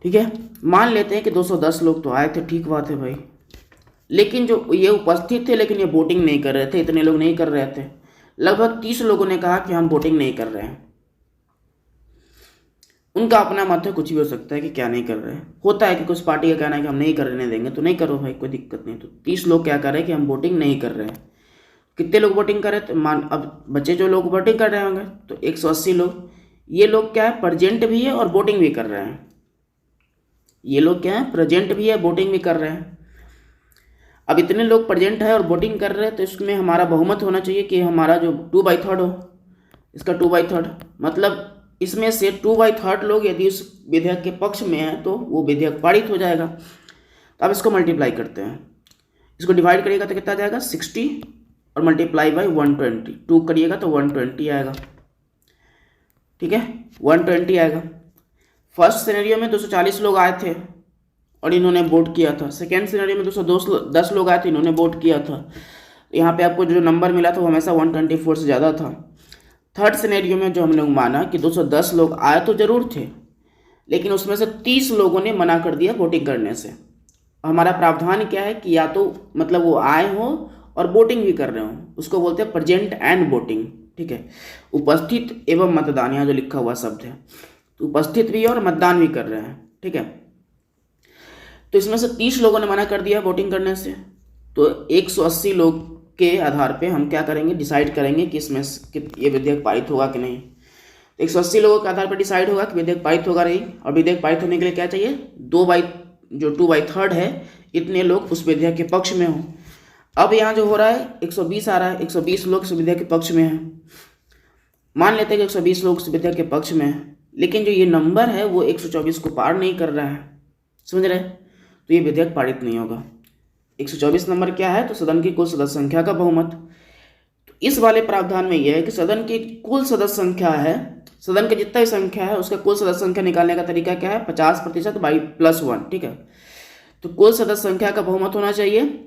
Speaker 1: ठीक है। मान लेते हैं कि 210 लोग तो आए थे, ठीक बात है भाई, लेकिन जो ये उपस्थित थे लेकिन ये वोटिंग नहीं कर रहे थे, इतने लोग नहीं कर रहे थे। लगभग 30 लोगों ने कहा कि हम वोटिंग नहीं कर रहे हैं। उनका अपना मत है, कुछ भी हो सकता है कि क्या नहीं कर रहे हैं। होता है कि कुछ पार्टी का कहना है कि हम नहीं करने देंगे, तो नहीं करो भाई, कोई दिक्कत नहीं। तो 30 लोग क्या कर रहे हैं कि हम वोटिंग नहीं कर रहे हैं। कितने लोग वोटिंग कर रहे थे? मान अब बच्चे जो लोग वोटिंग कर रहे होंगे तो 180 लोग। ये लोग क्या है प्रेजेंट भी है और वोटिंग भी कर रहे हैं। ये लोग क्या है प्रेजेंट भी है, वोटिंग भी कर रहे हैं। अब इतने लोग प्रेजेंट है और वोटिंग कर रहे हैं, तो इसमें हमारा बहुमत होना चाहिए कि हमारा जो 2/3 हो, इसका 2/3 मतलब इसमें से 2/3 लोग यदि उस विधेयक के पक्ष में है तो वो विधेयक पारित हो जाएगा। तो अब इसको मल्टीप्लाई करते हैं, इसको डिवाइड करिएगा तो कितना आ जाएगा? 60 और मल्टीप्लाई बाई 120, 2 करिएगा तो 120 आएगा, ठीक है, 120 आएगा। फर्स्ट सिनेरियो में 240 लोग आए थे और इन्होंने वोट किया था। सेकेंड सिनेरियो में 210 लोग आए थे, इन्होंने वोट किया था। यहाँ पे आपको जो नंबर मिला था वो हमेशा 124 से ज़्यादा था। थर्ड सिनेरियो में जो हम लोग माना कि 210 लोग आए तो जरूर थे, लेकिन उसमें से 30 लोगों ने मना कर दिया वोटिंग करने से। हमारा प्रावधान क्या है कि या तो मतलब वो आए हों और वोटिंग भी कर रहे हों, उसको बोलते हैं प्रेजेंट एंड वोटिंग, ठीक है। उपस्थित एवं मतदान, यहाँ जो लिखा हुआ शब्द है, तो उपस्थित भी और मतदान भी कर रहे हैं, ठीक है। तो इसमें से 30 लोगों ने मना कर दिया वोटिंग करने से, तो 180 लोग के आधार पे हम क्या करेंगे, डिसाइड करेंगे कि इसमें कि ये विधेयक पारित होगा कि नहीं। 180 लोगों के आधार पर डिसाइड होगा कि विधेयक पारित होगा नहीं। और विधेयक पारित होने के लिए क्या चाहिए? 2/3 है, इतने लोग उस विधेयक के पक्ष में हों। अब यहाँ जो हो रहा है 120 आ रहा है, 120 लोग इस विधेयक के पक्ष में हैं। मान लेते हैं कि 120 लोग इस विधेयक के पक्ष में हैं, लेकिन जो ये नंबर है वो 124 को पार नहीं कर रहा है, समझ रहे? तो ये विधेयक पारित नहीं होगा। 124 नंबर क्या है? तो सदन की कुल सदस्य संख्या का बहुमत। तो इस वाले प्रावधान में यह है कि सदन की कुल सदस्य संख्या है, सदन की जितना भी संख्या है उसका कुल सदस्य संख्या निकालने का तरीका क्या है? 50% बाई +1, ठीक है। तो कुल सदस्य संख्या का बहुमत होना चाहिए,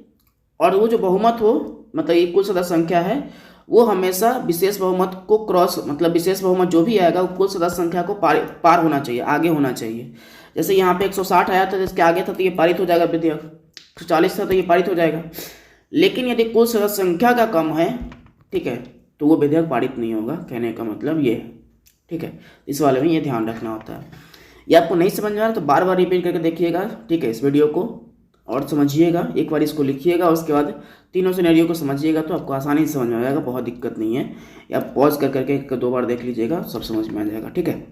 Speaker 1: और वो जो बहुमत हो मतलब ये कुल सदस्य संख्या है वो हमेशा विशेष बहुमत को क्रॉस, मतलब विशेष बहुमत जो भी आएगा वो कुल सदस्य संख्या को पार होना चाहिए, आगे होना चाहिए। जैसे यहाँ पे 160 आया था, जिसके आगे था तो ये पारित हो जाएगा विधेयक, 140 था तो ये पारित हो जाएगा। लेकिन यदि कुल सदस्य संख्या का कम है, ठीक है, तो वो विधेयक पारित नहीं होगा, कहने का मतलब ये है, ठीक है। इस वाले में ये ध्यान रखना होता है। ये आपको नहीं समझ में आ रहा तो बार बार रिपीट करके देखिएगा, ठीक है, इस वीडियो को, और समझिएगा। एक बार इसको लिखिएगा, उसके बाद तीनों सिनेरियो को समझिएगा तो आपको आसानी से समझ में आ जाएगा, बहुत दिक्कत नहीं है। या पॉज कर करके 1-2 बार देख लीजिएगा, सब समझ में आ जाएगा, ठीक है।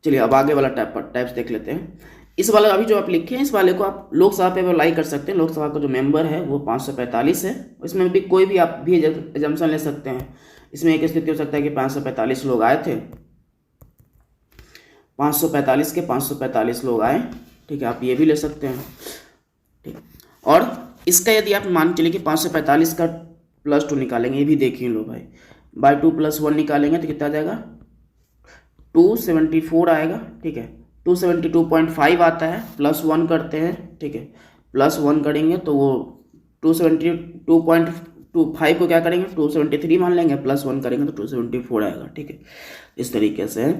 Speaker 1: चलिए अब आगे वाला टाइप्स देख लेते हैं। इस वाला अभी जो आप लिखे हैं इस वाले को आप लोकसभा पे अप्लाई कर सकते हैं। लोकसभा का जो मेंबर है वो 545 है। इसमें भी कोई भी आप भी एजम्पशन ले सकते हैं। इसमें एक स्थिति हो सकता है कि 545 लोग आए थे, 545 के 545 लोग आए, ठीक है, आप ये भी ले सकते हैं, ठीक। और इसका यदि आप मान चलिए कि 545 का +2 निकालेंगे, ये भी देखिए लो भाई, बाई 2 + 1 निकालेंगे तो कितना आ जाएगा 274 आएगा, ठीक है। 272.5 आता है, +1 करते हैं, ठीक है। +1 करेंगे तो वो 272.25 को क्या करेंगे 273 मान लेंगे, +1 करेंगे तो 274 आएगा, ठीक है। इस तरीके से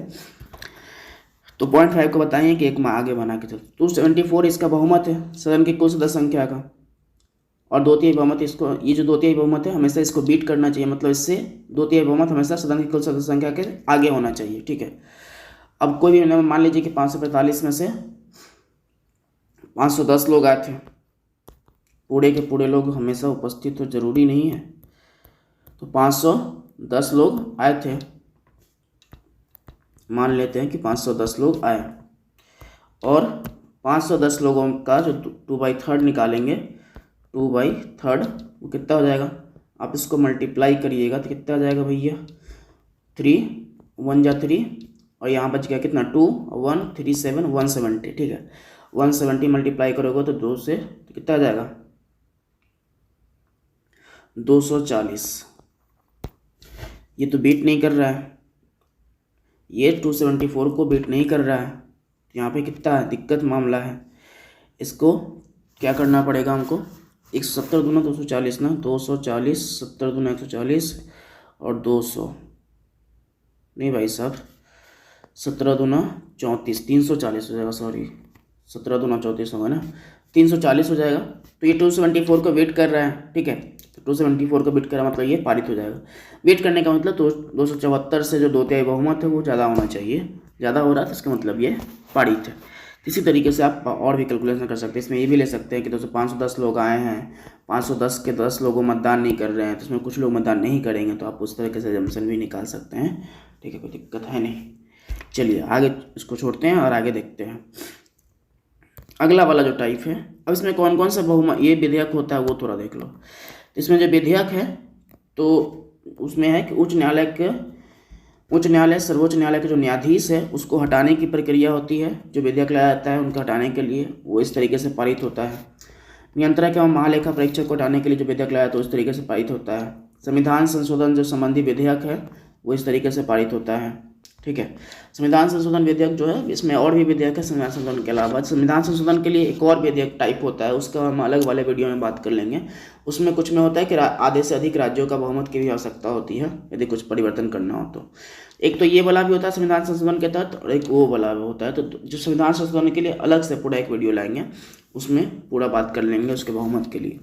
Speaker 1: तो 0.5 को बताएंगे कि एक में आगे बना के चल। 274 इसका बहुमत है सदन की कुल सदस्य संख्या का, और 2/3 बहुमत इसको, ये जो 2/3 बहुमत है हमेशा इसको बीट करना चाहिए, मतलब इससे 2/3 बहुमत हमेशा सदन की कुल सदस्य संख्या के आगे होना चाहिए, ठीक है। अब कोई भी मान लीजिए कि 545 में से 510 लोग आए थे, पूरे के पूरे लोग हमेशा उपस्थित तो जरूरी नहीं है, तो 510 लोग आए थे, मान लेते हैं कि 510 लोग आए, और 510 लोगों का जो 2/3 निकालेंगे, 2/3 वो कितना हो जाएगा, आप इसको मल्टीप्लाई करिएगा तो कितना आ जाएगा भैया, 3 1 जा 3, और यहाँ बच गया कितना 2 1 3 7 170, ठीक है। 170 मल्टीप्लाई करोगे तो 2 से तो कितना आ जाएगा 240। ये तो बीट नहीं कर रहा है, ये 274 को बीट नहीं कर रहा है, यहाँ पे कितना दिक्कत मामला है। इसको क्या करना पड़ेगा हमको, 170 दूना 240 ना, 240 70 दूना 140 और 200 नहीं भाई साहब, 17 दूना 34 340 हो जाएगा, सॉरी 17 दूना 34 होगा ना, 340 हो जाएगा। तो ये 274 को वेट कर रहा है, ठीक है। तो 274 को वेट कर रहा है मतलब ये पारित हो जाएगा। वेट करने का मतलब 274 से जो 2/3 बहुमत है वो ज़्यादा होना चाहिए, ज़्यादा हो रहा है तो इसका मतलब ये पारित है। इसी तरीके से आप और भी कैलकुलेशन कर सकते हैं। इसमें ये भी ले सकते हैं कि 510 लोग आए हैं, 510 के 10 लोग मतदान नहीं कर रहे हैं, तो इसमें कुछ लोग मतदान नहीं करेंगे, तो आप उस तरीके से जम्पशन भी निकाल सकते हैं, ठीक है, कोई दिक्कत है नहीं। चलिए आगे इसको छोड़ते हैं और आगे देखते हैं अगला वाला जो टाइप है। अब इसमें कौन कौन सा बहुमत ये विधेयक होता है वो थोड़ा देख लो। इसमें जो विधेयक है तो उसमें है कि उच्च न्यायालय सर्वोच्च न्यायालय के जो न्यायाधीश है उसको हटाने की प्रक्रिया होती है। जो विधेयक लाया जाता है उनको हटाने के लिए वो इस तरीके से पारित होता है। नियंत्रक एवं महालेखा परीक्षक को हटाने के लिए जो विधेयक लाया तो इस तरीके से पारित होता है। संविधान संशोधन जो संबंधी विधेयक है वो इस तरीके से पारित होता है, ठीक है। संविधान संशोधन विधेयक जो है, इसमें और भी विधेयक है संविधान संशोधन के अलावा। संविधान संशोधन के लिए एक और विधेयक टाइप होता है, उसका हम अलग वाले वीडियो में बात कर लेंगे। उसमें कुछ में होता है कि आधे से अधिक राज्यों का बहुमत की भी आवश्यकता होती है यदि कुछ परिवर्तन करना हो तो। एक तो ये वाला भी होता है संविधान संशोधन के तहत, और एक वो वाला भी होता है। तो जो संविधान संशोधन के लिए अलग से पूरा एक वीडियो लाएंगे, उसमें पूरा बात कर लेंगे उसके बहुमत के लिए।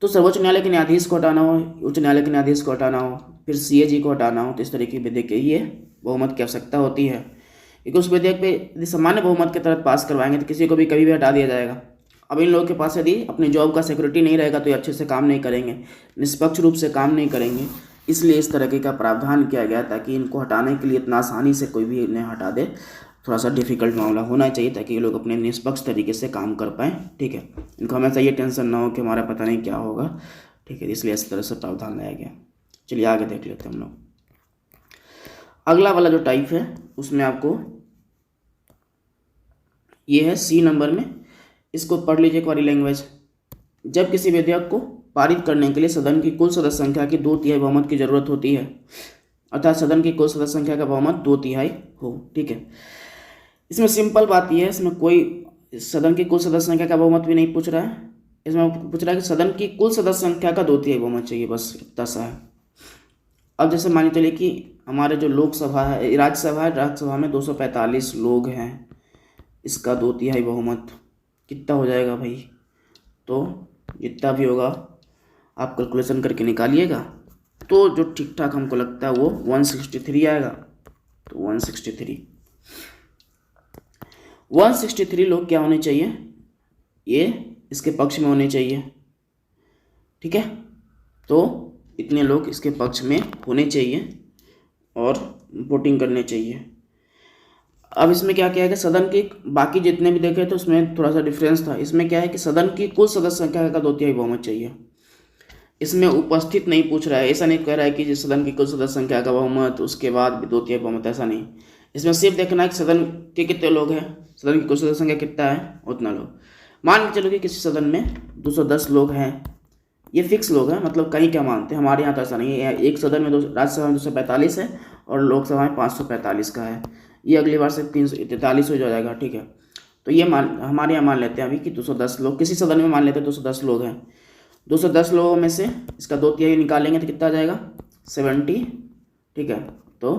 Speaker 1: तो सर्वोच्च न्यायालय के न्यायाधीश को हटाना हो, उच्च न्यायालय के न्यायाधीश को हटाना हो, फिर CAG को हटाना हो, तो इस तरीके के विधेयक के ये बहुमत की आवश्यकता होती है। क्योंकि उस विधेयक पे यदि सामान्य बहुमत के तहत पास करवाएंगे तो किसी को भी कभी भी हटा दिया जाएगा। अब इन लोगों के पास यदि अपनी जॉब का सिक्योरिटी नहीं रहेगा तो ये अच्छे से काम नहीं करेंगे, निष्पक्ष रूप से काम नहीं करेंगे। इसलिए इस तरह का प्रावधान किया गया ताकि इनको हटाने के लिए इतना आसानी से कोई भी इन्हें हटा दे, थोड़ा सा डिफिकल्ट मामला होना चाहिए ताकि ये लोग अपने निष्पक्ष तरीके से काम कर पाएँ, ठीक है। इनको हमेशा ये टेंशन ना हो कि हमारा पता नहीं क्या होगा, ठीक है। इसलिए इस तरह से प्रावधान लाया गया। चलिए आगे देख लेते हैं हम लोग। अगला वाला जो टाइप है उसमें आपको ये है C नंबर में, इसको पढ़ लीजिए क्वारी लैंग्वेज। जब किसी विधेयक को पारित करने के लिए सदन की कुल सदस्य संख्या की 2/3 बहुमत की जरूरत होती है, अर्थात सदन की कुल सदस्य संख्या का बहुमत 2/3 हो, ठीक है। इसमें सिंपल बात यह है, इसमें कोई सदन की कुल सदस्य संख्या का बहुमत भी नहीं पूछ रहा है, इसमें पूछ रहा है कि सदन की कुल सदस्य संख्या का 2/3 बहुमत चाहिए, बस इतना सा है। अब जैसे मान चलिए कि हमारे जो लोकसभा है, राज्यसभा है, राज्यसभा में 245 लोग हैं, इसका 2/3 बहुमत कितना हो जाएगा भाई, तो जितना भी होगा आप कैलकुलेशन करके निकालिएगा। तो जो ठीक ठाक हमको लगता है वो 163 आएगा। तो 163 लोग क्या होने चाहिए, ये इसके पक्ष में होने चाहिए, ठीक है। तो इतने लोग इसके पक्ष में होने चाहिए और वोटिंग करने चाहिए। अब इसमें क्या क्या है कि सदन की बाकी जितने भी देखे थे उसमें थोड़ा सा डिफरेंस था। इसमें क्या है कि सदन की कुल सदस्य संख्या का 2/3 बहुमत चाहिए। इसमें उपस्थित नहीं पूछ रहा है, ऐसा नहीं कह रहा है कि जिस सदन की कुल सदस्य संख्या का बहुमत उसके बाद भी 2/3 बहुमत, ऐसा नहीं। इसमें सिर्फ देखना है कि सदन के कितने लोग हैं, सदन की कुल सदस्य संख्या कितना है उतना लोग। मान के चलो कि किसी सदन में 210 लोग हैं, ये फिक्स लोग हैं, मतलब कहीं क्या मानते हैं, हमारे यहाँ तो ऐसा नहीं है। एक सदन में राज्यसभा में 245 है और लोकसभा में 545 का है। ये अगली बार से 343 हो जाएगा, ठीक है। तो ये हमारे यहाँ मान लेते हैं अभी कि 210 लोग, किसी सदन में मान लेते हैं 210 लोग हैं। 210 लोगों में से इसका 2/3 निकालेंगे तो कितना आ जाएगा 70, ठीक है। तो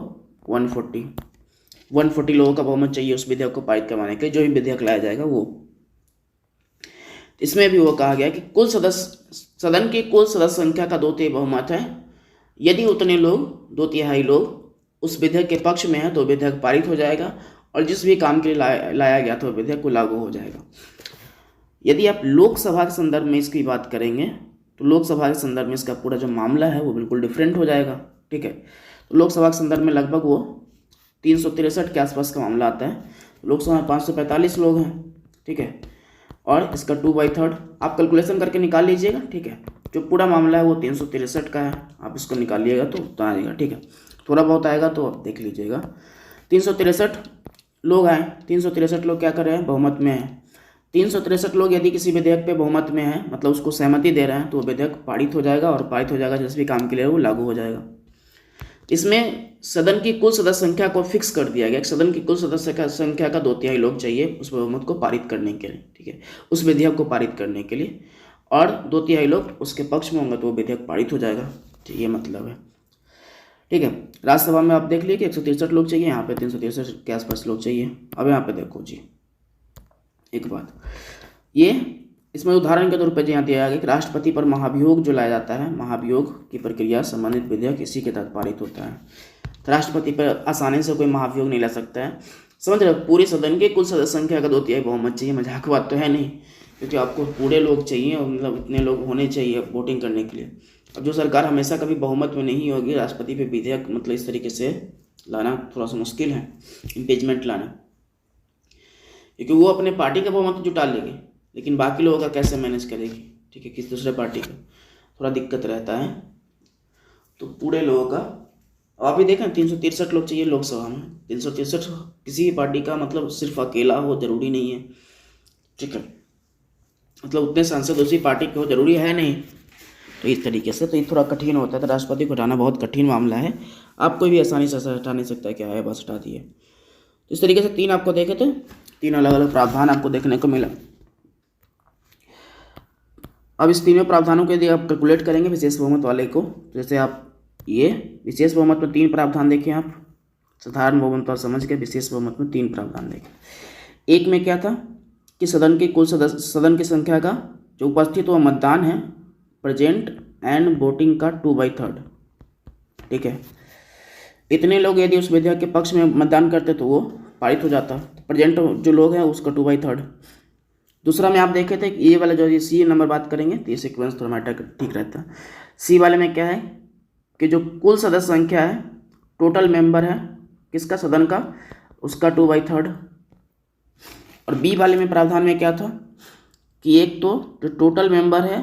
Speaker 1: 140 लोगों का बहुमत चाहिए उस विधेयक को पारित करवाने के लिए, जो भी विधेयक लाया जाएगा वो। इसमें भी वो कहा गया कि सदन की कुल सदस्य संख्या का 2/3 बहुमत है। यदि उतने लोग 2/3 लोग उस विधेयक के पक्ष में है तो विधेयक पारित हो जाएगा, और जिस भी काम के लिए लाया गया तो विधेयक को लागू हो जाएगा। यदि आप लोकसभा के संदर्भ में इसकी बात करेंगे तो लोकसभा के संदर्भ में इसका पूरा जो मामला है वो बिल्कुल डिफरेंट हो जाएगा, ठीक है। तो लोकसभा के संदर्भ में लगभग वो 363 के आसपास का मामला आता है। लोकसभा में 545 लोग हैं, ठीक है, और इसका 2/3 आप कैलकुलेशन करके निकाल लीजिएगा, ठीक है। जो पूरा मामला है वो 363 का है, आप इसको निकालिएगा तो उतना आएगा, ठीक है। थोड़ा बहुत आएगा तो आप देख लीजिएगा। 363 लोग आए, 363 लोग क्या कर रहे हैं, बहुमत में हैं। 363 लोग यदि किसी विधेयक पे बहुमत में है, मतलब उसको सहमति दे रहे हैं, तो वो विधेयक पारित हो जाएगा, और पारित हो जाएगा जिस भी काम के लिए वो लागू हो जाएगा। इसमें सदन की कुल सदस्य संख्या को फिक्स कर दिया गया। सदन की कुल सदस्य संख्या का 2/3 लोग चाहिए उस बहुमत को पारित करने के लिए, ठीक है, उस विधेयक को पारित करने के लिए, और 2/3 लोग उसके पक्ष में होंगे तो वो विधेयक पारित हो जाएगा, ठीक, ये मतलब है, ठीक है। राज्यसभा में आप देख लीजिए कि 163 लोग चाहिए, यहाँ पे 363 के आसपास लोग चाहिए। अब यहाँ पे देखो जी एक बात, ये इसमें उदाहरण के तौर पर यहाँ दिया गया कि राष्ट्रपति पर महाभियोग जो लाया जाता है, महाभियोग की प्रक्रिया संबंधित विधेयक इसी के तहत पारित होता है। तो राष्ट्रपति पर आसानी से कोई महाभियोग नहीं ला सकता है, समझ रहे हो। पूरे सदन के कुल सदस्य संख्या का 2/3 बहुमत चाहिए, मजाक बात तो है नहीं, क्योंकि आपको पूरे लोग चाहिए, मतलब इतने लोग होने चाहिए वोटिंग करने के लिए। अब जो सरकार हमेशा कभी बहुमत में नहीं होगी, राष्ट्रपति पे विधेयक मतलब इस तरीके से लाना थोड़ा सा मुश्किल है, इम्पीचमेंट लाना, क्योंकि वो अपने पार्टी का बहुमत जुटा लेगी, लेकिन बाकी लोगों का कैसे मैनेज करेगी, ठीक है, किसी दूसरे पार्टी का थोड़ा दिक्कत रहता है। तो पूरे लोगों का आप भी देखें 363 लोग चाहिए लोकसभा में, 363 किसी भी पार्टी का, मतलब सिर्फ अकेला हो जरूरी नहीं है, ठीक है, मतलब उतने सांसद उसी पार्टी के हो जरूरी है नहीं। तो इस तरीके से तो ये थोड़ा कठिन होता है, तो राष्ट्रपति को हटाना बहुत कठिन मामला है, आप कोई भी आसानी से हटा नहीं सकता, क्या है बस हटा दिए। इस तरीके से 3 आपको देखे थे, 3 अलग अलग प्रावधान आपको देखने को मिला। अब इस तीनों प्रावधानों के लिए आप कैलकुलेट करेंगे विशेष बहुमत वाले को, जैसे आप ये विशेष बहुमत में 3 प्रावधान देखें, आप साधारण बहुमत और समझ के विशेष बहुमत में 3 प्रावधान देखें। एक में क्या था कि सदन के कुल सदन की संख्या का जो उपस्थित हुआ मतदान है, प्रेजेंट एंड वोटिंग का 2/3, ठीक है। इतने लोग यदि उस विधेयक के पक्ष में मतदान करते तो वो पारित हो जाता, प्रेजेंट जो लोग हैं उसका 2/3। दूसरा में आप देखे थे कि ये वाला जो सी नंबर बात करेंगे तो ये सीक्वेंस थोड़ा मैटर ठीक रहता है। सी वाले में क्या है कि जो कुल सदस्य संख्या है, टोटल मेंबर है किसका, सदन का, उसका 2/3। और बी वाले में प्रावधान में क्या था कि एक तो जो टोटल मेंबर है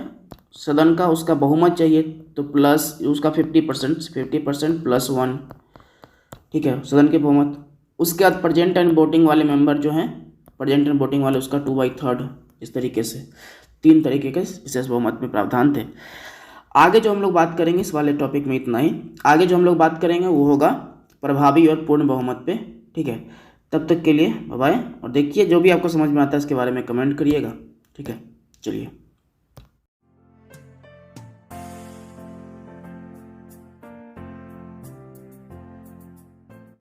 Speaker 1: सदन का उसका बहुमत चाहिए, तो प्लस उसका 50% प्लस 1, ठीक है, सदन के बहुमत। उसके बाद प्रेजेंट एंड वोटिंग वाले मेंबर जो हैं, प्रेजेंट एंड वोटिंग वाले उसका 2/3। इस तरीके से 3 तरीके के विशेष बहुमत में प्रावधान थे। आगे जो हम लोग बात करेंगे इस वाले टॉपिक में इतना ही, आगे जो हम लोग बात करेंगे वो होगा प्रभावी और पूर्ण बहुमत पे, ठीक है। तब तक के लिए बाय बाय, और देखिए जो भी आपको समझ में आता है इसके बारे में कमेंट करिएगा, ठीक है, चलिए।